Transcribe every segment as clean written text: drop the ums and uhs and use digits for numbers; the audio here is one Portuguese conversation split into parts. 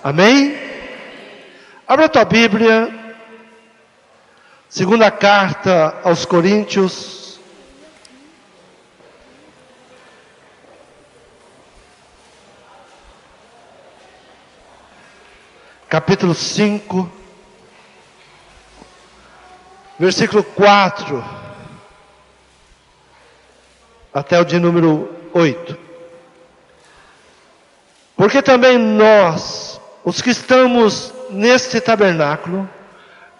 Amém? Abra a tua Bíblia, segunda carta aos Coríntios, capítulo 5, versículo 4, até o de número 8. Porque também nós, os que estamos neste tabernáculo,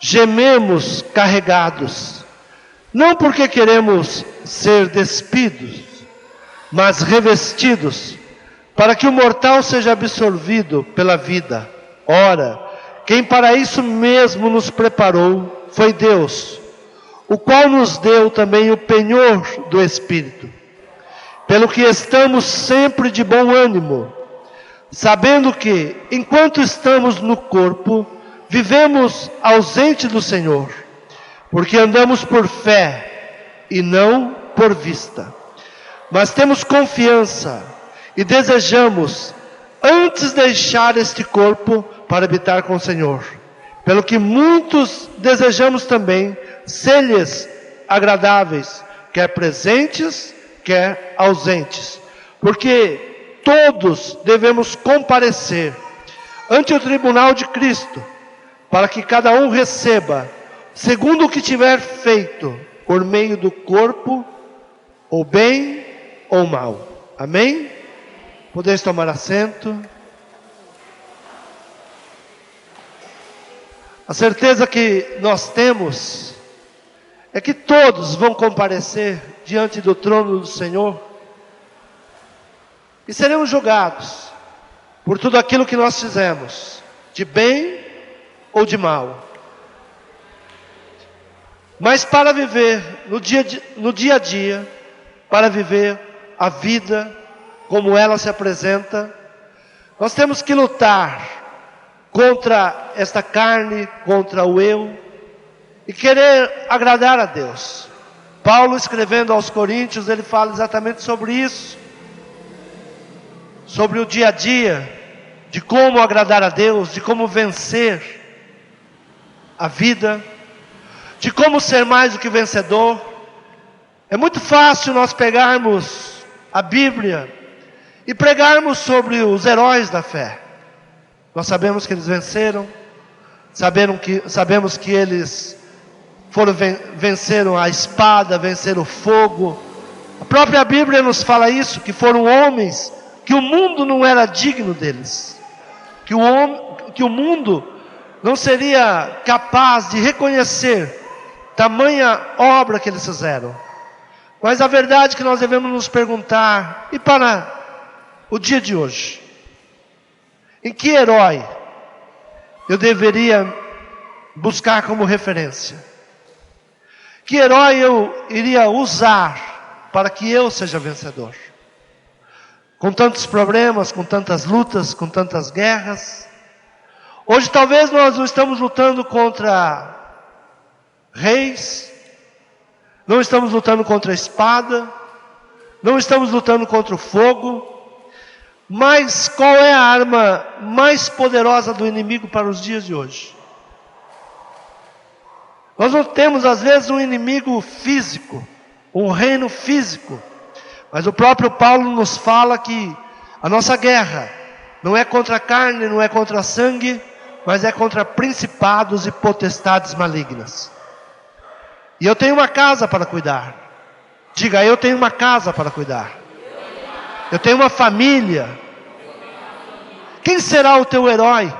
gememos carregados, não porque queremos ser despidos, mas revestidos, para que o mortal seja absorvido pela vida. Ora, quem para isso mesmo nos preparou foi Deus, o qual nos deu também o penhor do Espírito, pelo que estamos sempre de bom ânimo, sabendo que, enquanto estamos no corpo, vivemos ausente do Senhor, porque andamos por fé e não por vista. Mas temos confiança e desejamos, antes deixar este corpo, para habitar com o Senhor. Pelo que muitos desejamos também ser-lhes agradáveis, quer presentes, quer ausentes. Porque todos devemos comparecer ante o tribunal de Cristo, para que cada um receba, segundo o que tiver feito, por meio do corpo, ou bem ou mal. Amém? Podeis tomar assento. A certeza que nós temos é que todos vão comparecer diante do trono do Senhor e seremos julgados por tudo aquilo que nós fizemos, de bem ou de mal. Mas para viver no dia a dia, para viver a vida como ela se apresenta, nós temos que lutar contra esta carne, contra o eu, e querer agradar a Deus. Paulo, escrevendo aos Coríntios, ele fala exatamente sobre isso, sobre o dia a dia, de como agradar a Deus, de como vencer a vida, de como ser mais do que vencedor. É muito fácil nós pegarmos a Bíblia e pregarmos sobre os heróis da fé. Nós sabemos que eles venceram, sabemos que eles venceram a espada, venceram o fogo. A própria Bíblia nos fala isso, que foram homens que o mundo não era digno deles, que o mundo não seria capaz de reconhecer tamanha obra que eles fizeram. Mas a verdade é que nós devemos nos perguntar, e para o dia de hoje, em que herói eu deveria buscar como referência? Que herói eu iria usar para que eu seja vencedor? Com tantos problemas, com tantas lutas, com tantas guerras. Hoje talvez nós não estamos lutando contra reis, não estamos lutando contra a espada, não estamos lutando contra o fogo. Mas qual é a arma mais poderosa do inimigo para os dias de hoje? Nós não temos às vezes um inimigo físico, um reino físico, mas o próprio Paulo nos fala que a nossa guerra não é contra a carne, não é contra sangue, mas é contra principados e potestades malignas. E eu tenho uma casa para cuidar. Diga, eu tenho uma casa para cuidar. Eu tenho uma família. Quem será o teu herói?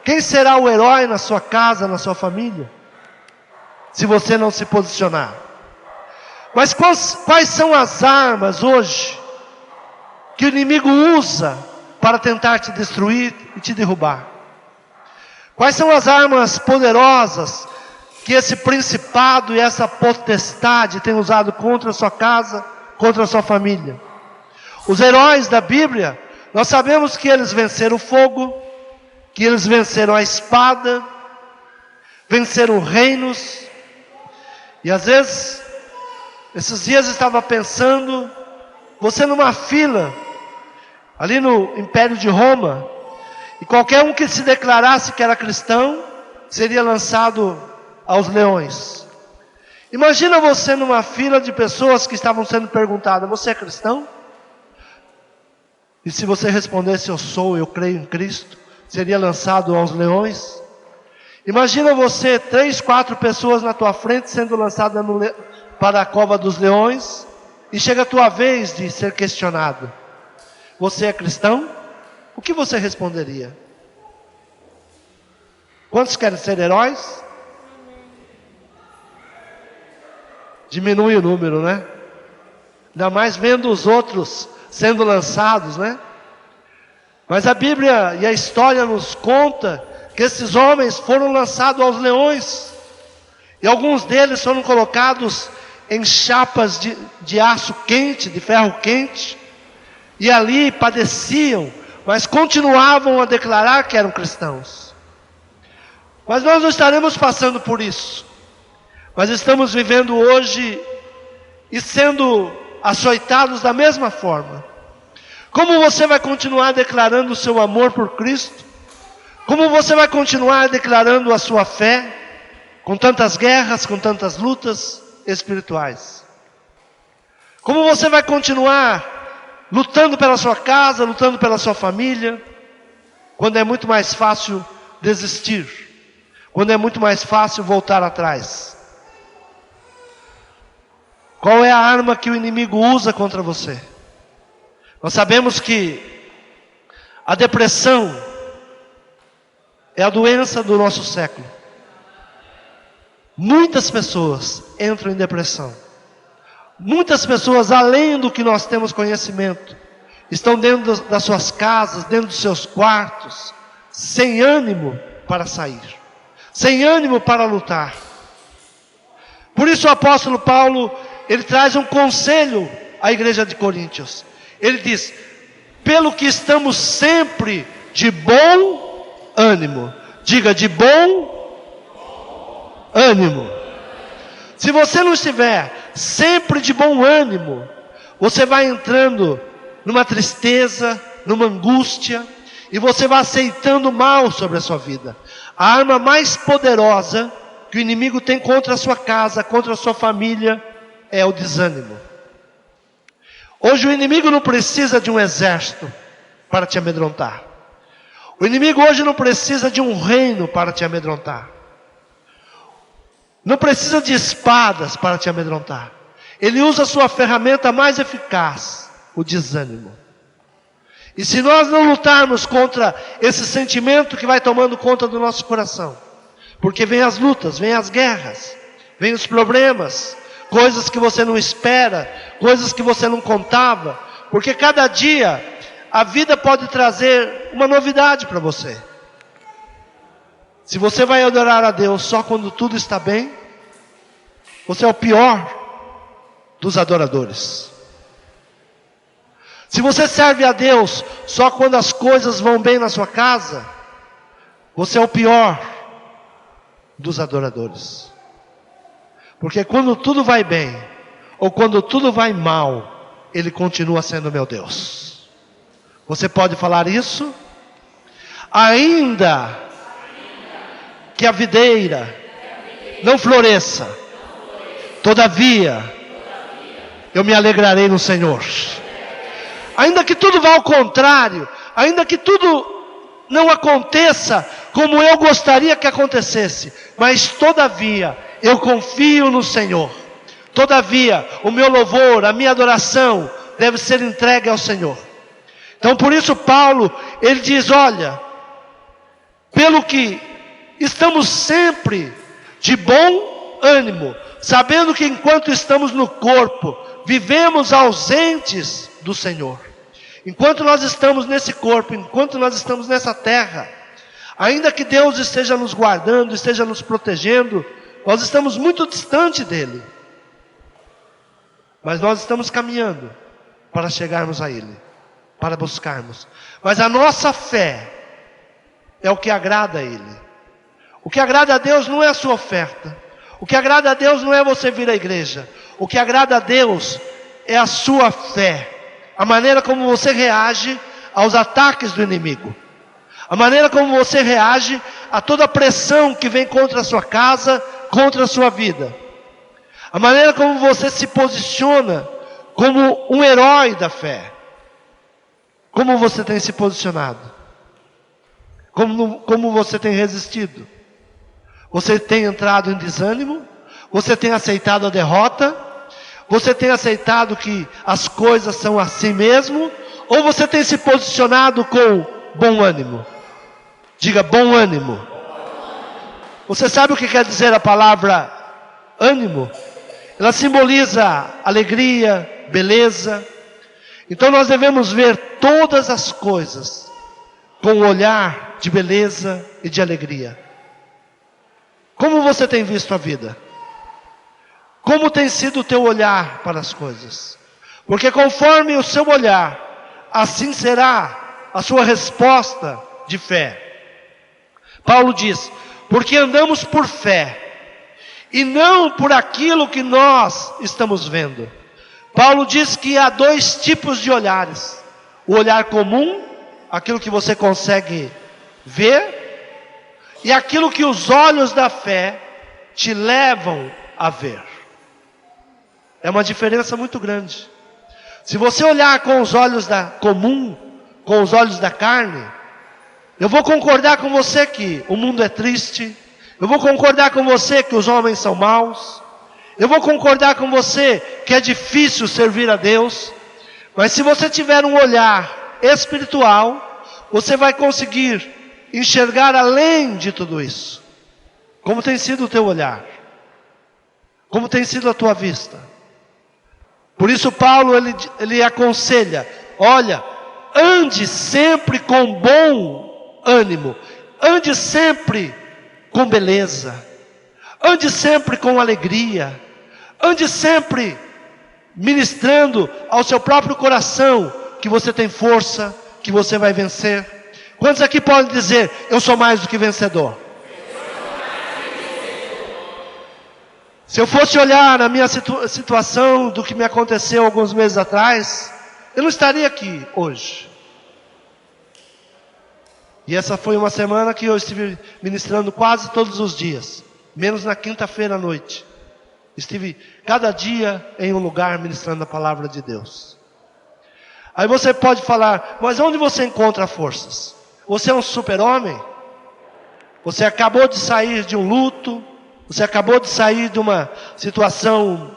Quem será o herói na sua casa, na sua família? Se você não se posicionar. Mas quais são as armas hoje que o inimigo usa para tentar te destruir e te derrubar? Quais são as armas poderosas que esse principado e essa potestade tem usado contra a sua casa, contra a sua família? Os heróis da Bíblia, nós sabemos que eles venceram o fogo, que eles venceram a espada, venceram reinos. E às vezes, esses dias eu estava pensando, você numa fila, ali no Império de Roma, E qualquer um que se declarasse que era cristão, seria lançado aos leões. Imagina você numa fila de pessoas que estavam sendo perguntadas: você é cristão? E se você respondesse: eu sou, eu creio em Cristo, seria lançado aos leões. Imagina você, 3, 4 pessoas na tua frente sendo lançadas para a cova dos leões, e chega a tua vez de ser questionado: você é cristão? O que você responderia? Quantos querem ser heróis? Diminui o número, né? Ainda mais vendo os outros sendo lançados, né? Mas a Bíblia e a história nos conta que esses homens foram lançados aos leões. E alguns deles foram colocados em chapas de aço quente, de ferro quente. E ali padeciam, mas continuavam a declarar que eram cristãos. Mas nós não estaremos passando por isso. Mas estamos vivendo hoje e sendo açoitados da mesma forma. Como você vai continuar declarando o seu amor por Cristo? Como você vai continuar declarando a sua fé com tantas guerras, com tantas lutas espirituais? Como você vai continuar lutando pela sua casa, lutando pela sua família, quando é muito mais fácil desistir, quando é muito mais fácil voltar atrás? Qual é a arma que o inimigo usa contra você? Nós sabemos que a depressão é a doença do nosso século. Muitas pessoas entram em depressão. Muitas pessoas, além do que nós temos conhecimento, estão dentro das suas casas, dentro dos seus quartos, sem ânimo para sair, sem ânimo para lutar. Por isso o apóstolo Paulo, ele traz um conselho à igreja de Coríntios. Ele diz: pelo que estamos sempre de bom ânimo. Diga: de bom ânimo. Se você não estiver sempre de bom ânimo, você vai entrando numa tristeza, numa angústia, e você vai aceitando o mal sobre a sua vida. A arma mais poderosa que o inimigo tem contra a sua casa, contra a sua família, é o desânimo. Hoje o inimigo não precisa de um exército para te amedrontar. O inimigo hoje não precisa de um reino para te amedrontar. Não precisa de espadas para te amedrontar. Ele usa a sua ferramenta mais eficaz, o desânimo. E se nós não lutarmos contra esse sentimento que vai tomando conta do nosso coração, porque vem as lutas, vem as guerras, vem os problemas, coisas que você não espera, coisas que você não contava, porque cada dia a vida pode trazer uma novidade para você. Se você vai adorar a Deus só quando tudo está bem, você é o pior dos adoradores. Se você serve a Deus só quando as coisas vão bem na sua casa, você é o pior dos adoradores. Porque quando tudo vai bem, ou quando tudo vai mal, Ele continua sendo meu Deus. Você pode falar isso? Ainda que a videira não floresça, todavia eu me alegrarei no Senhor. Ainda que tudo vá ao contrário, ainda que tudo não aconteça como eu gostaria que acontecesse, mas todavia eu confio no Senhor. Todavia o meu louvor, a minha adoração deve ser entregue ao Senhor. Então por isso Paulo, ele diz: olha, pelo que estamos sempre de bom ânimo, sabendo que enquanto estamos no corpo, vivemos ausentes do Senhor. Enquanto nós estamos nesse corpo, enquanto nós estamos nessa terra, ainda que Deus esteja nos guardando, esteja nos protegendo, nós estamos muito distante dEle. Mas nós estamos caminhando para chegarmos a Ele, para buscarmos. Mas a nossa fé é o que agrada a Ele. O que agrada a Deus não é a sua oferta. O que agrada a Deus não é você vir à igreja. O que agrada a Deus é a sua fé. A maneira como você reage aos ataques do inimigo. A maneira como você reage a toda a pressão que vem contra a sua casa, contra a sua vida. A maneira como você se posiciona como um herói da fé. Como você tem se posicionado? Como você tem resistido? Você tem entrado em desânimo? Você tem aceitado a derrota? Você tem aceitado que as coisas são assim mesmo? Ou você tem se posicionado com bom ânimo? Diga bom ânimo. Você sabe o que quer dizer a palavra ânimo? Ela simboliza alegria, beleza. Então nós devemos ver todas as coisas com um olhar de beleza e de alegria. Como você tem visto a vida? Como tem sido o teu olhar para as coisas? Porque conforme o seu olhar, assim será a sua resposta de fé. Paulo diz, porque andamos por fé, e não por aquilo que nós estamos vendo. Paulo diz que há dois tipos de olhares. O olhar comum, aquilo que você consegue ver, e aquilo que os olhos da fé te levam a ver. É uma diferença muito grande. Se você olhar com os olhos da comum, com os olhos da carne, eu vou concordar com você que o mundo é triste. Eu vou concordar com você que os homens são maus. Eu vou concordar com você que é difícil servir a Deus. Mas se você tiver um olhar espiritual, você vai conseguir enxergar além de tudo isso. Como tem sido o teu olhar? Como tem sido a tua vista? Por isso Paulo ele aconselha, olha, ande sempre com bom ânimo, ande sempre com beleza, ande sempre com alegria, ande sempre ministrando ao seu próprio coração que você tem força, que você vai vencer. Quantos aqui podem dizer, eu sou mais do que vencedor? Se eu fosse olhar na minha situação do que me aconteceu alguns meses atrás, eu não estaria aqui hoje. E essa foi uma semana que eu estive ministrando quase todos os dias, menos na quinta-feira à noite. Estive cada dia em um lugar ministrando a palavra de Deus. Aí você pode falar, mas onde você encontra forças? Você é um super-homem? Você acabou de sair de um luto? Você acabou de sair de uma situação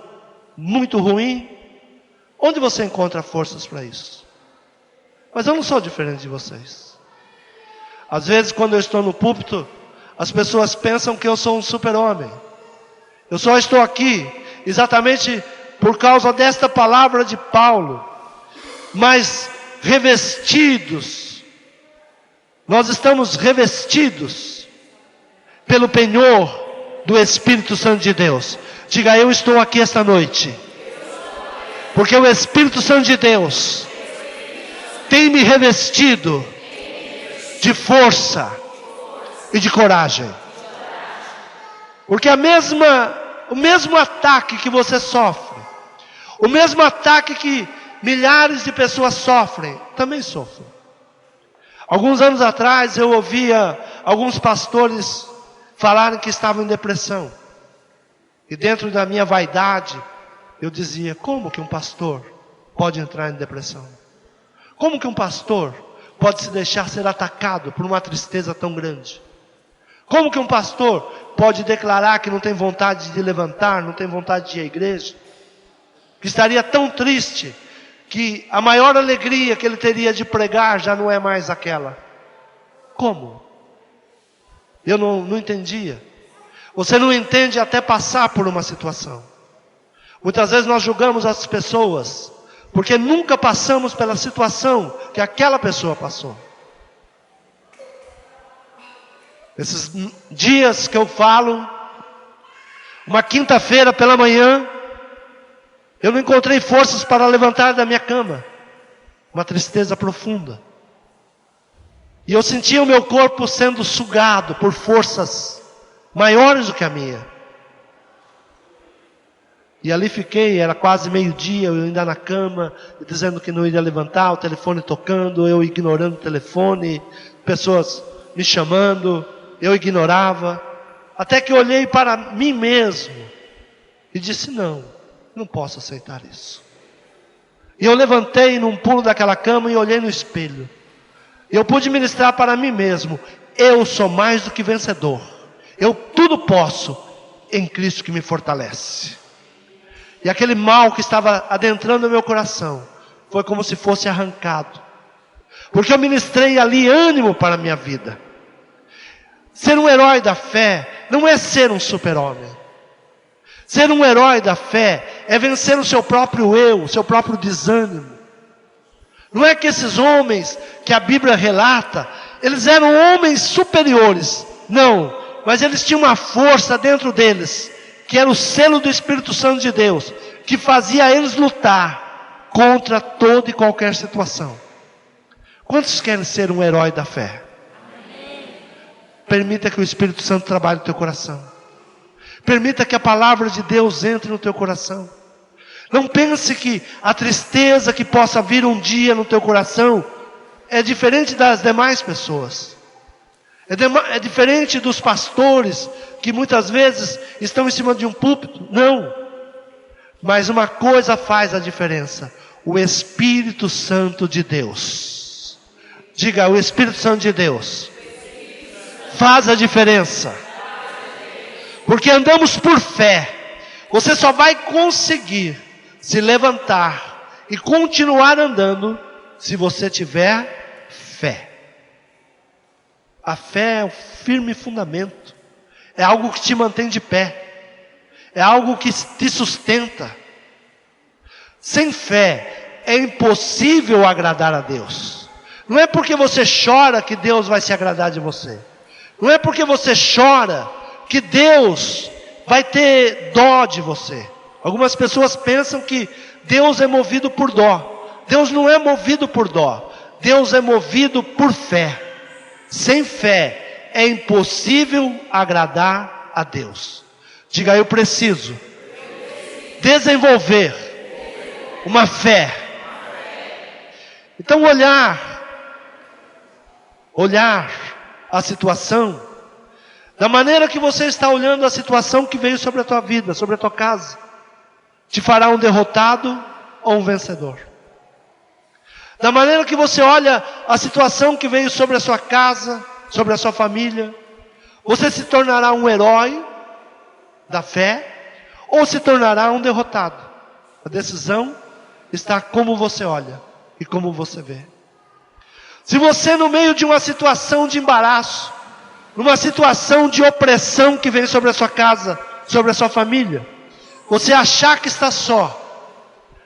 muito ruim? Onde você encontra forças para isso? Mas eu não sou diferente de vocês. Às vezes quando eu estou no púlpito, as pessoas pensam que eu sou um super-homem. Eu só estou aqui exatamente por causa desta palavra de Paulo. Mas revestidos, nós estamos revestidos pelo penhor do Espírito Santo de Deus. Diga, eu estou aqui esta noite porque o Espírito Santo de Deus tem me revestido de força e de coragem. Porque o mesmo ataque que você sofre, o mesmo ataque que milhares de pessoas sofrem, também sofro. Alguns anos atrás eu ouvia alguns pastores falarem que estavam em depressão. E dentro da minha vaidade, eu dizia, como que um pastor pode entrar em depressão? Como que um pastor pode se deixar ser atacado por uma tristeza tão grande? Como que um pastor pode declarar que não tem vontade de levantar, não tem vontade de ir à igreja? Que estaria tão triste que a maior alegria que ele teria de pregar já não é mais aquela. Como? Eu não entendia. Você não entende até passar por uma situação. Muitas vezes nós julgamos as pessoas porque nunca passamos pela situação que aquela pessoa passou. Esses dias que eu falo, uma quinta-feira pela manhã, eu não encontrei forças para levantar da minha cama. Uma tristeza profunda. E eu sentia o meu corpo sendo sugado por forças maiores do que a minha. E ali fiquei, era quase meio-dia, eu ainda na cama, dizendo que não iria levantar, o telefone tocando, eu ignorando o telefone, pessoas me chamando, eu ignorava. Até que eu olhei para mim mesmo e disse: não posso aceitar isso. E eu levantei num pulo daquela cama e olhei no espelho. E eu pude ministrar para mim mesmo: eu sou mais do que vencedor. Eu tudo posso em Cristo que me fortalece. E aquele mal que estava adentrando o meu coração foi como se fosse arrancado. Porque eu ministrei ali ânimo para a minha vida. Ser um herói da fé não é ser um super-homem. Ser um herói da fé é vencer o seu próprio eu, o seu próprio desânimo. Não é que esses homens que a Bíblia relata, eles eram homens superiores. Não, mas eles tinham uma força dentro deles, que era o selo do Espírito Santo de Deus, que fazia eles lutar contra toda e qualquer situação. Quantos querem ser um herói da fé? Permita que o Espírito Santo trabalhe no teu coração. Permita que a palavra de Deus entre no teu coração. Não pense que a tristeza que possa vir um dia no teu coração é diferente das demais pessoas. É diferente dos pastores que muitas vezes estão em cima de um púlpito. Não. Mas uma coisa faz a diferença: o Espírito Santo de Deus. Diga: o Espírito Santo de Deus faz a diferença. Porque andamos por fé. Você só vai conseguir se levantar e continuar andando se você tiver fé. A fé é um firme fundamento. É algo que te mantém de pé. É algo que te sustenta. Sem fé é impossível agradar a Deus. Não é porque você chora que Deus vai se agradar de você. Não é porque você chora que Deus vai ter dó de você. Algumas pessoas pensam que Deus é movido por dó. Deus não é movido por dó. Deus é movido por fé. Sem fé é impossível agradar a Deus. Diga: eu preciso desenvolver uma fé. Então olhar a situação da maneira que você está olhando a situação que veio sobre a tua vida, sobre a tua casa, te fará um derrotado ou um vencedor. Da maneira que você olha a situação que veio sobre a sua casa, sobre a sua família, você se tornará um herói da fé ou se tornará um derrotado. A decisão está como você olha e como você vê. Se você, no meio de uma situação de embaraço, numa situação de opressão que vem sobre a sua casa, sobre a sua família, você achar que está só,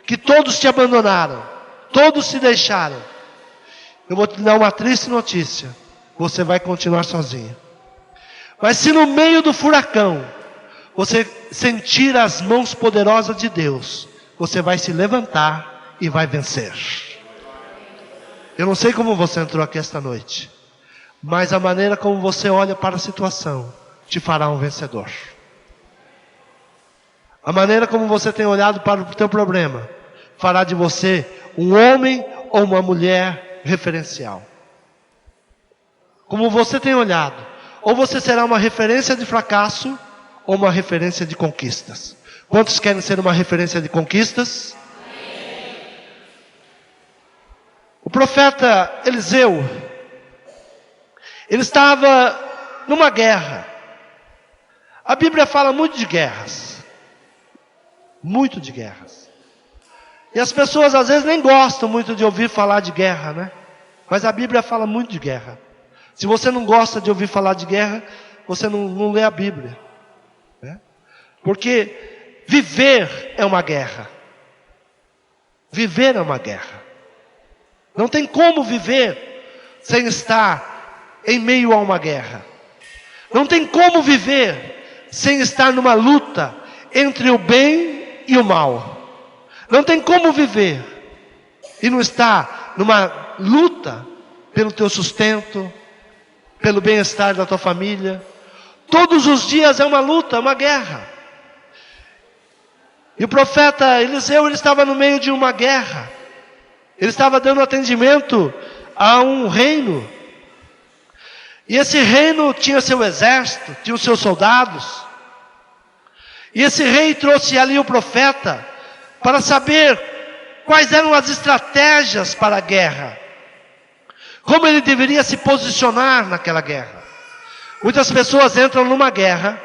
que todos te abandonaram, todos se deixaram, eu vou te dar uma triste notícia: você vai continuar sozinho. Mas se no meio do furacão você sentir as mãos poderosas de Deus, você vai se levantar e vai vencer. Eu não sei como você entrou aqui esta noite, mas a maneira como você olha para a situação te fará um vencedor. A maneira como você tem olhado para o teu problema fará de você um homem ou uma mulher referencial. Como você tem olhado, ou você será uma referência de fracasso ou uma referência de conquistas. Quantos querem ser uma referência de conquistas? O profeta Eliseu, ele estava numa guerra. A Bíblia fala muito de guerras. Muito de guerras. E as pessoas às vezes nem gostam muito de ouvir falar de guerra, né? Mas a Bíblia fala muito de guerra. Se você não gosta de ouvir falar de guerra, você não lê a Bíblia, né? Porque viver é uma guerra. Viver é uma guerra. Não tem como viver sem estar em meio a uma guerra. Não tem como viver sem estar numa luta entre o bem e o mal. Não tem como viver e não estar numa luta pelo teu sustento, pelo bem-estar da tua família. Todos os dias é uma luta, é uma guerra. E o profeta Eliseu, ele estava no meio de uma guerra. Ele estava dando atendimento a um reino. E esse reino tinha seu exército, tinha os seus soldados. E esse rei trouxe ali o profeta para saber quais eram as estratégias para a guerra. Como ele deveria se posicionar naquela guerra. Muitas pessoas entram numa guerra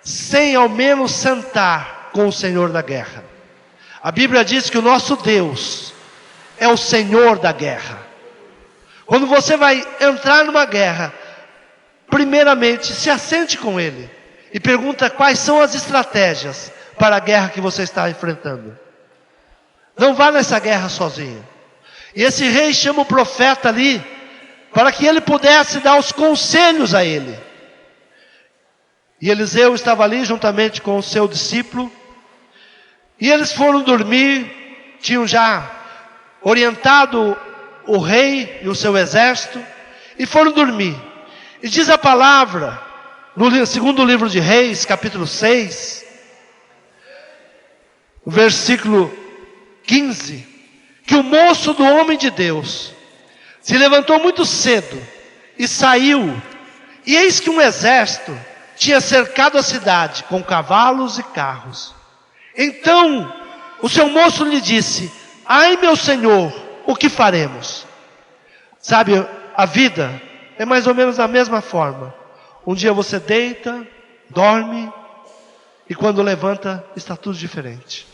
sem ao menos sentar com o Senhor da guerra. A Bíblia diz que o nosso Deus é o Senhor da guerra. Quando você vai entrar numa guerra, primeiramente se assente com Ele e pergunta quais são as estratégias para a guerra que você está enfrentando. Não vá nessa guerra sozinho. E esse rei chama o profeta ali para que ele pudesse dar os conselhos a ele. E Eliseu estava ali juntamente com o seu discípulo. E eles foram dormir, tinham já orientado o rei e o seu exército, e foram dormir. E diz a palavra, no segundo livro de Reis, capítulo 6, versículo 15, que o moço do homem de Deus se levantou muito cedo e saiu, e eis que um exército tinha cercado a cidade com cavalos e carros. Então o seu moço lhe disse: ai, meu senhor, o que faremos? Sabe, a vida é mais ou menos da mesma forma. Um dia você deita, dorme, e quando levanta está tudo diferente.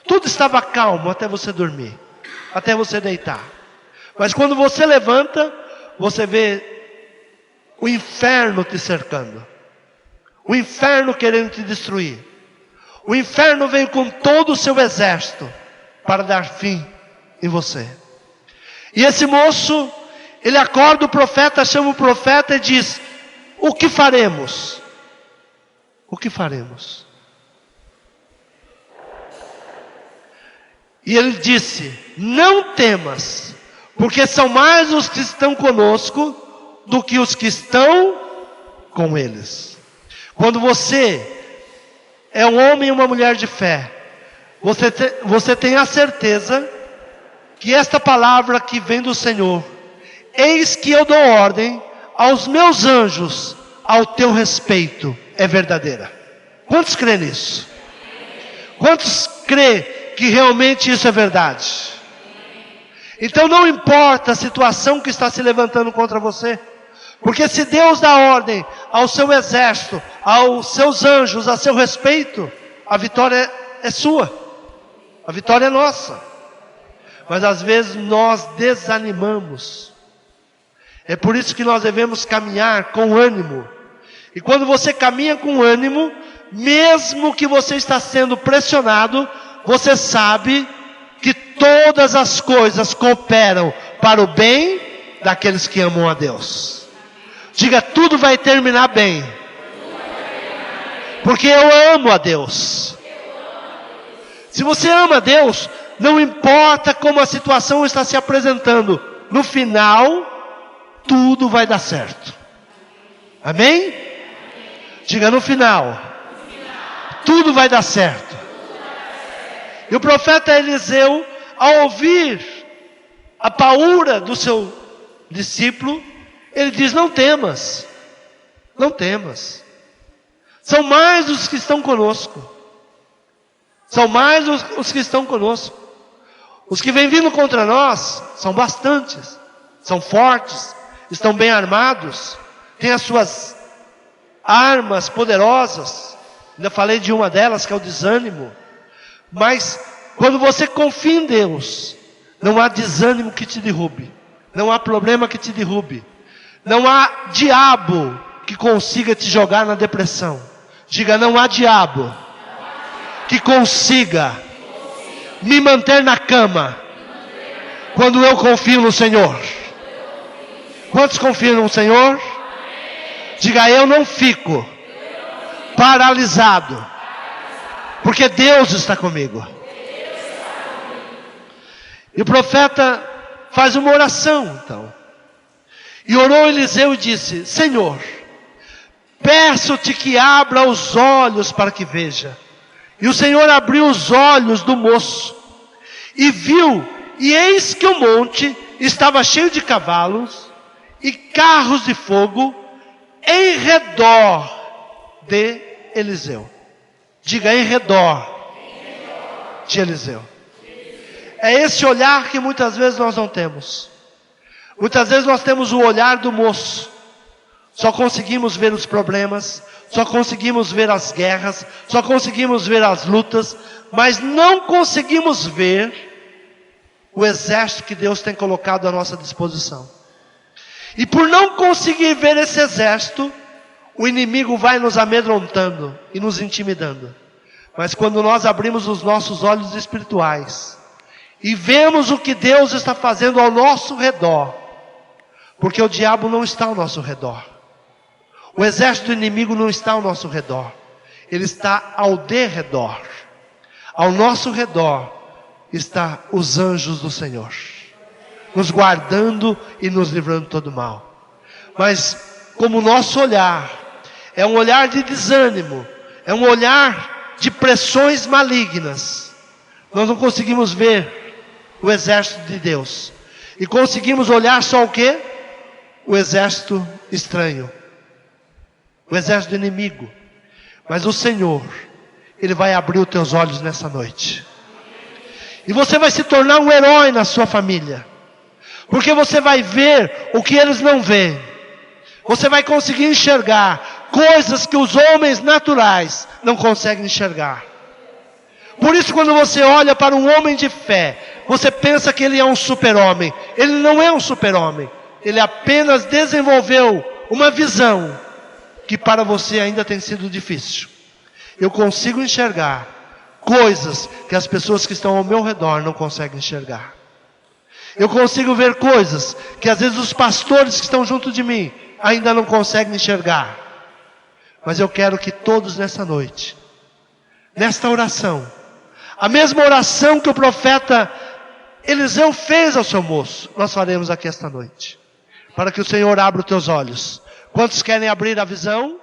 Tudo estava calmo até você dormir, até você deitar. Mas quando você levanta, você vê o inferno te cercando. O inferno querendo te destruir. O inferno veio com todo o seu exército para dar fim em você. E esse moço, ele acorda o profeta, chama o profeta e diz: o que faremos? O que faremos? E ele disse: não temas, porque são mais os que estão conosco do que os que estão com eles. Quando você é um homem e uma mulher de fé, você tem a certeza que esta palavra que vem do Senhor: eis que eu dou ordem aos meus anjos ao teu respeito, é verdadeira. Quantos crê nisso? Quantos crê que realmente isso é verdade? Então não importa a situação que está se levantando contra você, porque se Deus dá ordem ao seu exército, aos seus anjos a seu respeito, a vitória é sua, a vitória é nossa. Mas às vezes nós desanimamos. É por isso que nós devemos caminhar com ânimo. E quando você caminha com ânimo, mesmo que você está sendo pressionado, você sabe que todas as coisas cooperam para o bem daqueles que amam a Deus. Diga: tudo vai terminar bem, porque eu amo a Deus. Se você ama a Deus, não importa como a situação está se apresentando, no final, tudo vai dar certo. Amém? Diga: no final, tudo vai dar certo. E o profeta Eliseu, ao ouvir a paúra do seu discípulo, ele diz: não temas, não temas. São mais os que estão conosco. São mais os que estão conosco. Os que vêm vindo contra nós são bastantes, são fortes, estão bem armados, têm as suas armas poderosas. Ainda falei de uma delas, que é o desânimo. Mas quando você confia em Deus, não há desânimo que te derrube, não há problema que te derrube, não há diabo que consiga te jogar na depressão. Diga: não há diabo que consiga me manter na cama quando eu confio no Senhor. Quantos confiam no Senhor? Diga: eu não fico paralisado, porque Deus está comigo. E o profeta faz uma oração então. E orou Eliseu e disse: Senhor, peço-te que abra os olhos para que veja. E o Senhor abriu os olhos do moço, e viu, e eis que o monte estava cheio de cavalos, e carros de fogo, em redor de Eliseu. Diga, em redor de Eliseu. É esse olhar que muitas vezes nós não temos. Muitas vezes nós temos o olhar do moço. Só conseguimos ver os problemas, só conseguimos ver as guerras, só conseguimos ver as lutas, mas não conseguimos ver o exército que Deus tem colocado à nossa disposição. E por não conseguir ver esse exército, o inimigo vai nos amedrontando e nos intimidando. Mas quando nós abrimos os nossos olhos espirituais e vemos o que Deus está fazendo ao nosso redor, porque o diabo não está ao nosso redor, o exército do inimigo não está ao nosso redor, ele está ao derredor. Ao nosso redor está os anjos do Senhor, nos guardando e nos livrando de todo mal. Mas como o nosso olhar é um olhar de desânimo, é um olhar de pressões malignas, nós não conseguimos ver o exército de Deus, e conseguimos olhar só o quê? O exército estranho, o exército do inimigo. Mas o Senhor, Ele vai abrir os teus olhos nessa noite, e você vai se tornar um herói na sua família, porque você vai ver o que eles não veem. Você vai conseguir enxergar coisas que os homens naturais não conseguem enxergar. Por isso, quando você olha para um homem de fé, você pensa que ele é um super-homem. Ele não é um super-homem. Ele apenas desenvolveu uma visão que para você ainda tem sido difícil. Eu consigo enxergar coisas que as pessoas que estão ao meu redor não conseguem enxergar. Eu consigo ver coisas que às vezes os pastores que estão junto de mim ainda não conseguem enxergar. Mas eu quero que todos nessa noite, nesta oração, a mesma oração que o profeta Eliseu fez ao seu moço, nós faremos aqui esta noite, para que o Senhor abra os teus olhos. Quantos querem abrir a visão?